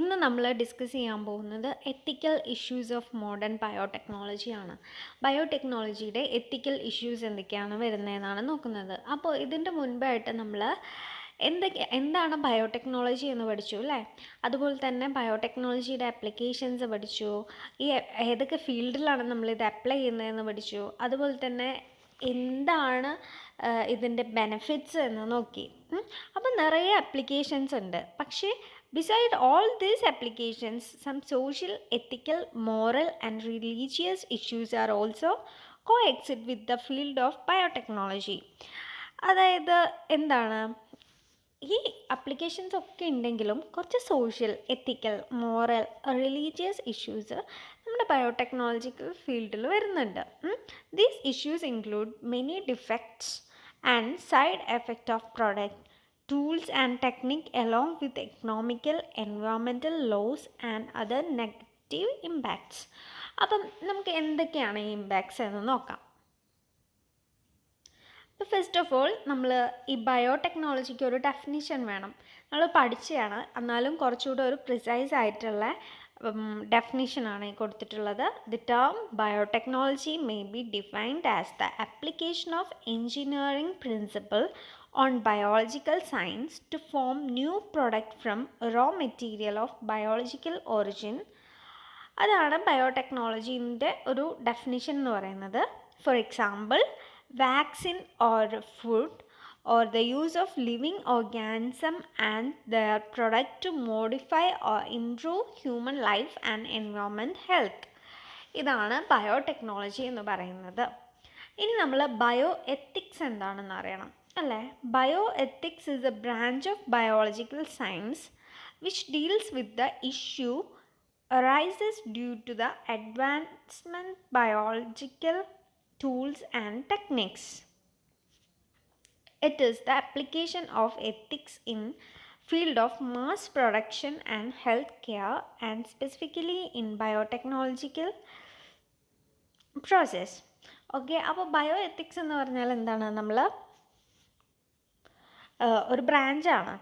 ഇന്ന് നമ്മൾ ഡിസ്കസ് ചെയ്യാൻ പോകുന്നത് എത്തിക്കൽ ഇഷ്യൂസ് ഓഫ് മോഡേൺ ബയോടെക്നോളജിയാണ്. ബയോടെക്നോളജിയുടെ എത്തിക്കൽ ഇഷ്യൂസ് എന്തൊക്കെയാണ് വരുന്നതെന്നാണ് നോക്കുന്നത്. അപ്പോൾ ഇതിൻ്റെ മുൻപായിട്ട് നമ്മൾ എന്താണ് ബയോടെക്നോളജി എന്ന് പഠിച്ചു അല്ലേ? അതുപോലെ തന്നെ ബയോടെക്നോളജിയുടെ ആപ്ലിക്കേഷൻസ് പഠിച്ചു, ഈ ഏതൊക്കെ ഫീൽഡിലാണ് നമ്മളിത് അപ്ലൈ ചെയ്യുന്നതെന്ന് പഠിച്ചു, അതുപോലെ തന്നെ എന്താണ് ഇതിൻ്റെ ബെനഫിറ്റ്സ് എന്ന് നോക്കി. അപ്പം നിറയെ ആപ്ലിക്കേഷൻസ് ഉണ്ട്. പക്ഷേ beside all these applications, some social, ethical, moral and religious issues are also coexist with the field of biotechnology. അതായത് എന്താണ്, ഈ അപ്ലിക്കേഷൻസ് ഒക്കെ ഉണ്ടെങ്കിലും കുറച്ച് സോഷ്യൽ, എത്തിക്കൽ, മോറൽ, റിലീജിയസ് ഇഷ്യൂസ് നമ്മുടെ ബയോടെക്നോളജിക്കൽ ഫീൽഡിൽ വരുന്നുണ്ട്. These issues include many defects and side effect of product, tools and technique along with economical, environmental laws and other negative impacts. അപ്പം നമുക്ക് എന്തൊക്കെയാണ് ഈ ഇമ്പാക്ട്സ് എന്ന് നോക്കാം. അപ്പോൾ ഫസ്റ്റ് ഓഫ് ഓൾ നമ്മൾ ഈ ബയോടെക്നോളജിക്ക് ഒരു ഡെഫിനിഷൻ വേണം. നമ്മൾ പഠിച്ചതാണ്, എന്നാലും കുറച്ചുകൂടെ ഒരു പ്രിസൈസ് ആയിട്ടുള്ള ഡെഫിനിഷനാണ് കൊടുത്തിട്ടുള്ളത്. The term biotechnology may be defined as the application of engineering principle on biological science to form new product from raw material of biological origin. അതാണ് ബയോടെക്നോളജിൻ്റെ ഒരു ഡെഫിനിഷൻ എന്ന് പറയുന്നത്. For example, vaccine or food or the use of living organism and their product to modify or improve human life and environment health. ഇതാണ് biotechnology എന്ന് പറയുന്നത്. ഇനി നമ്മൾ bio ethics എന്താണെന്ന് അറിയണം അല്ലേ? Bio ethics is a branch of biological science which deals with the issue arises due to the advancement biological tools and techniques. It is the application of ethics in field of mass production and healthcare and specifically in biotechnological process. Okay, അപ്പോൾ bio ethics എന്ന് പറഞ്ഞാൽ എന്താണ്? നമ്മൾ ഒരു ബ്രാഞ്ചാണ്.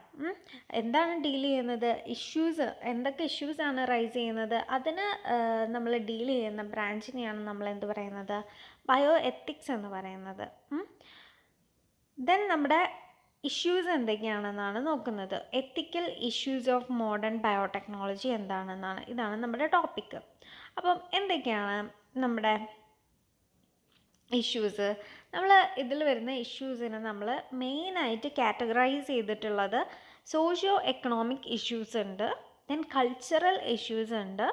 എന്താണ് deal ചെയ്യുന്നത്? Issues, എന്തൊക്കെ ഇഷ്യൂസാണ് rice ചെയ്യുന്നത്, അതിന് നമ്മൾ ഡീൽ ചെയ്യുന്ന ബ്രാഞ്ചിനെയാണ് നമ്മൾ എന്ത് പറയുന്നത്? ബയോ എത്തിക്സ് എന്ന് പറയുന്നത്. ദെൻ നമ്മുടെ ഇഷ്യൂസ് എന്തൊക്കെയാണെന്നാണ് നോക്കുന്നത്. എത്തിക്കൽ ഇഷ്യൂസ് ഓഫ് മോഡേൺ ബയോടെക്നോളജി എന്താണെന്നാണ്, ഇതാണ് നമ്മുടെ ടോപ്പിക്ക്. അപ്പം എന്തൊക്കെയാണ് നമ്മുടെ ഇഷ്യൂസ്? നമ്മൾ ഇതിൽ വരുന്ന ഇഷ്യൂസിനെ നമ്മൾ മെയിനായിട്ട് കാറ്റഗറൈസ് ചെയ്തിട്ടുള്ളത് സോഷ്യോ എക്കണോമിക് ഇഷ്യൂസ് ഉണ്ട്, ദെൻ കൾച്ചറൽ ഇഷ്യൂസ് ഉണ്ട്,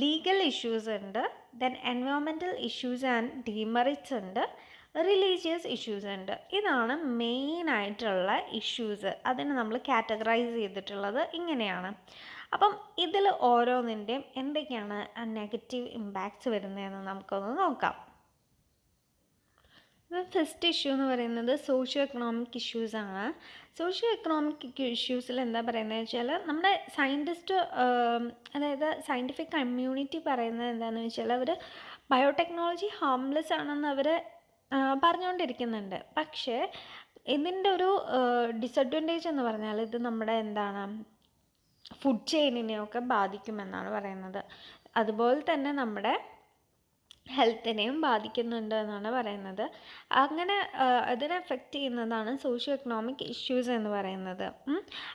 ലീഗൽ ഇഷ്യൂസ് ഉണ്ട്, then environmental issues and demerits ഉണ്ട്, റിലീജിയസ് ഇഷ്യൂസ് ഉണ്ട്. ഇതാണ് മെയിനായിട്ടുള്ള ഇഷ്യൂസ്. അതിന് നമ്മൾ കാറ്റഗറൈസ് ചെയ്തിട്ടുള്ളത് ഇങ്ങനെയാണ്. അപ്പം ഇതിൽ ഓരോന്നിൻ്റെയും എന്തൊക്കെയാണ് നെഗറ്റീവ് ഇമ്പാക്ട്സ് വരുന്നതെന്ന് നമുക്കൊന്ന് നോക്കാം. ഫസ്റ്റ് ഇഷ്യൂ എന്ന് പറയുന്നത് സോഷ്യോ എക്കണോമിക് ഇഷ്യൂസാണ്. സോഷ്യോ എക്കണോമിക് ഇഷ്യൂസിൽ എന്താ പറയുന്നത് വെച്ചാൽ, നമ്മുടെ സയൻറ്റിസ്റ്റ്, അതായത് സയൻറ്റിഫിക് കമ്മ്യൂണിറ്റി പറയുന്നത് എന്താണെന്ന് വെച്ചാൽ, അവർ ബയോടെക്നോളജി ഹാംലെസ് ആണെന്ന് അവർ പറഞ്ഞുകൊണ്ടിരിക്കുന്നുണ്ട്. പക്ഷേ ഇതിൻ്റെ ഒരു ഡിസഡ്വാൻറ്റേജ് എന്ന് പറഞ്ഞാൽ ഇത് നമ്മുടെ എന്താണ്, ഫുഡ് ചെയിനിനെയൊക്കെ ബാധിക്കുമെന്നാണ് പറയുന്നത്. അതുപോലെ തന്നെ നമ്മുടെ ഹെൽത്തിനെയും ബാധിക്കുന്നുണ്ട് എന്നാണ് പറയുന്നത്. അങ്ങനെ അതിനെ എഫക്റ്റ് ചെയ്യുന്നതാണ് സോഷ്യോ എക്കണോമിക് ഇഷ്യൂസ് എന്ന് പറയുന്നത്.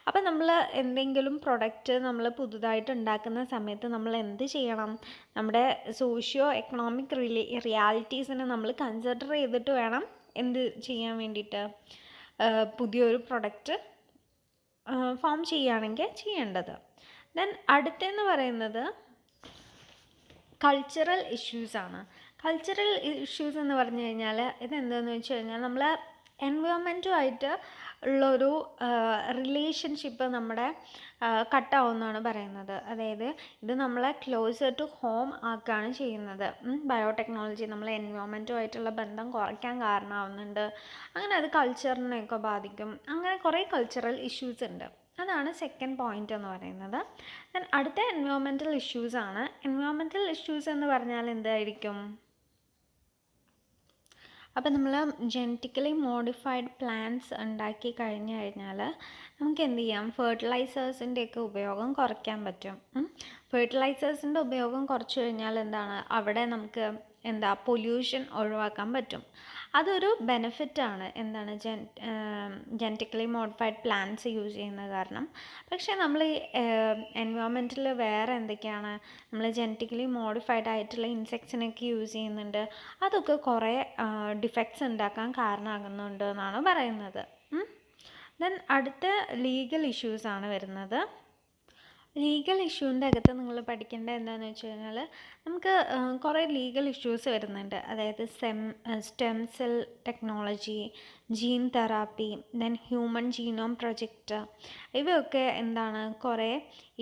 അപ്പം നമ്മൾ എന്തെങ്കിലും പ്രൊഡക്റ്റ് നമ്മൾ പുതുതായിട്ട് ഉണ്ടാക്കുന്ന സമയത്ത് നമ്മൾ എന്ത് ചെയ്യണം? നമ്മുടെ സോഷ്യോ എക്കണോമിക് റിയാലിറ്റീസിനെ നമ്മൾ കൺസിഡർ ചെയ്തിട്ട് വേണം എന്ത് ചെയ്യാൻ വേണ്ടിയിട്ട്, പുതിയൊരു പ്രൊഡക്റ്റ് ഫോം ചെയ്യുകയാണെങ്കിൽ ചെയ്യേണ്ടത്. ദെൻ അടുത്തെന്ന് പറയുന്നത് കൾച്ചറൽ ഇഷ്യൂസാണ്. കൾച്ചറൽ ഇഷ്യൂസ് എന്ന് പറഞ്ഞു കഴിഞ്ഞാൽ ഇതെന്താണെന്ന് വെച്ച് കഴിഞ്ഞാൽ, നമ്മൾ എൻവയോൺമെൻറ്റുമായിട്ട് ഉള്ളൊരു റിലേഷൻഷിപ്പ് നമ്മുടെ കട്ടാവുമെന്നാണ് പറയുന്നത്. അതായത് ഇത് നമ്മളെ ക്ലോസർ ടു ഹോം ആക്കുകയാണ് ചെയ്യുന്നത്. ബയോടെക്നോളജി നമ്മളെ എൻവയോൺമെൻറ്റുമായിട്ടുള്ള ബന്ധം കുറയ്ക്കാൻ കാരണമാവുന്നുണ്ട്. അങ്ങനെ അത് കൾച്ചറിനെയൊക്കെ ബാധിക്കും. അങ്ങനെ കുറേ കൾച്ചറൽ ഇഷ്യൂസ് ഉണ്ട്. അതാണ് സെക്കൻഡ് പോയിൻ്റ് എന്ന് പറയുന്നത്. ദെൻ അടുത്ത എൻവയോൺമെൻറ്റൽ ഇഷ്യൂസാണ്. എൻവയോൺമെൻറ്റൽ ഇഷ്യൂസ് എന്ന് പറഞ്ഞാൽ എന്തായിരിക്കും? അപ്പോൾ നമ്മൾ ജനറ്റിക്കലി മോഡിഫൈഡ് പ്ലാന്റ്സ് ഉണ്ടാക്കി കഴിഞ്ഞ് കഴിഞ്ഞാൽ നമുക്ക് എന്ത് ചെയ്യാം, ഫെർട്ടിലൈസേഴ്സിൻ്റെയൊക്കെ ഉപയോഗം കുറയ്ക്കാൻ പറ്റും. ഫെർട്ടിലൈസേഴ്സിൻ്റെ ഉപയോഗം കുറച്ച് കഴിഞ്ഞാൽ എന്താണ്, അവിടെ നമുക്ക് എന്താ പൊല്യൂഷൻ ഒഴിവാക്കാൻ പറ്റും. അതൊരു ബെനിഫിറ്റാണ്, എന്താണ് ജനറ്റിക്കലി മോഡിഫൈഡ് പ്ലാന്റ്സ് യൂസ് ചെയ്യുന്നത് കാരണം. പക്ഷേ നമ്മൾ ഈ എൻവയോൺമെൻറ്റിൽ വേറെ എന്തൊക്കെയാണ്, നമ്മൾ ജനറ്റിക്കലി മോഡിഫൈഡ് ആയിട്ടുള്ള ഇൻസെക്ട്സിനൊക്കെ യൂസ് ചെയ്യുന്നുണ്ട്. അതൊക്കെ കുറേ ഡിഫക്ട്സ് ഉണ്ടാക്കാൻ കാരണമാകുന്നുണ്ട് എന്നാണ് പറയുന്നത്. ദെൻ അടുത്ത ലീഗൽ ഇഷ്യൂസാണ് വരുന്നത്. ലീഗൽ ഇഷ്യൂവിൻ്റെ അകത്ത് നിങ്ങൾ പഠിക്കേണ്ട എന്താണെന്ന് വെച്ച് കഴിഞ്ഞാൽ, നമുക്ക് കുറേ ലീഗൽ ഇഷ്യൂസ് വരുന്നുണ്ട്. അതായത് stem cell technology, gene therapy, then human genome project, ഇവയൊക്കെ എന്താണ് കുറേ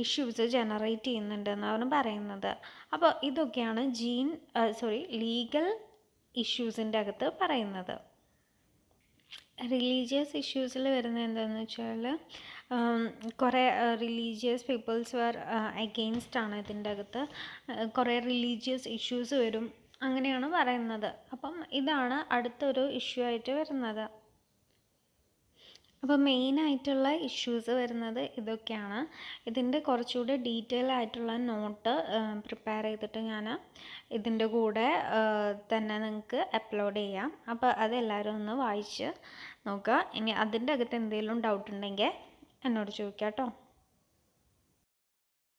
ഇഷ്യൂസ് ജനറേറ്റ് ചെയ്യുന്നുണ്ട് എന്നാണ് പറയുന്നത്. അപ്പോൾ ഇതൊക്കെയാണ് ലീഗൽ ഇഷ്യൂസിൻ്റെ അകത്ത് പറയുന്നത്. റിലീജിയസ് ഇഷ്യൂസിൽ വരുന്നത് എന്താണെന്ന് വെച്ചാൽ, കുറേ റിലീജിയസ് പീപ്പിൾസ് അഗെയിൻസ്റ്റ് ആണ് ഇതിൻ്റെ അകത്ത്. കുറേ റിലീജിയസ് ഇഷ്യൂസ് വരും, അങ്ങനെയാണ് പറയുന്നത്. അപ്പം ഇതാണ് അടുത്തൊരു ഇഷ്യൂ ആയിട്ട് വരുന്നത്. അപ്പോൾ മെയിനായിട്ടുള്ള ഇഷ്യൂസ് വരുന്നത് ഇതൊക്കെയാണ്. ഇതിൻ്റെ കുറച്ചുകൂടി ഡീറ്റെയിൽ ആയിട്ടുള്ള നോട്ട് പ്രിപ്പയർ ചെയ്തിട്ട് ഞാൻ ഇതിൻ്റെ കൂടെ തന്നെ നിങ്ങൾക്ക് അപ്ലോഡ് ചെയ്യാം. അപ്പോൾ അതെല്ലാവരും ഒന്ന് വായിച്ച് നോക്കുക. ഇനി അതിൻ്റെ അകത്ത് എന്തെങ്കിലും ഡൗട്ട് ഉണ്ടെങ്കിൽ എന്നോട് ചോദിക്കാം കേട്ടോ.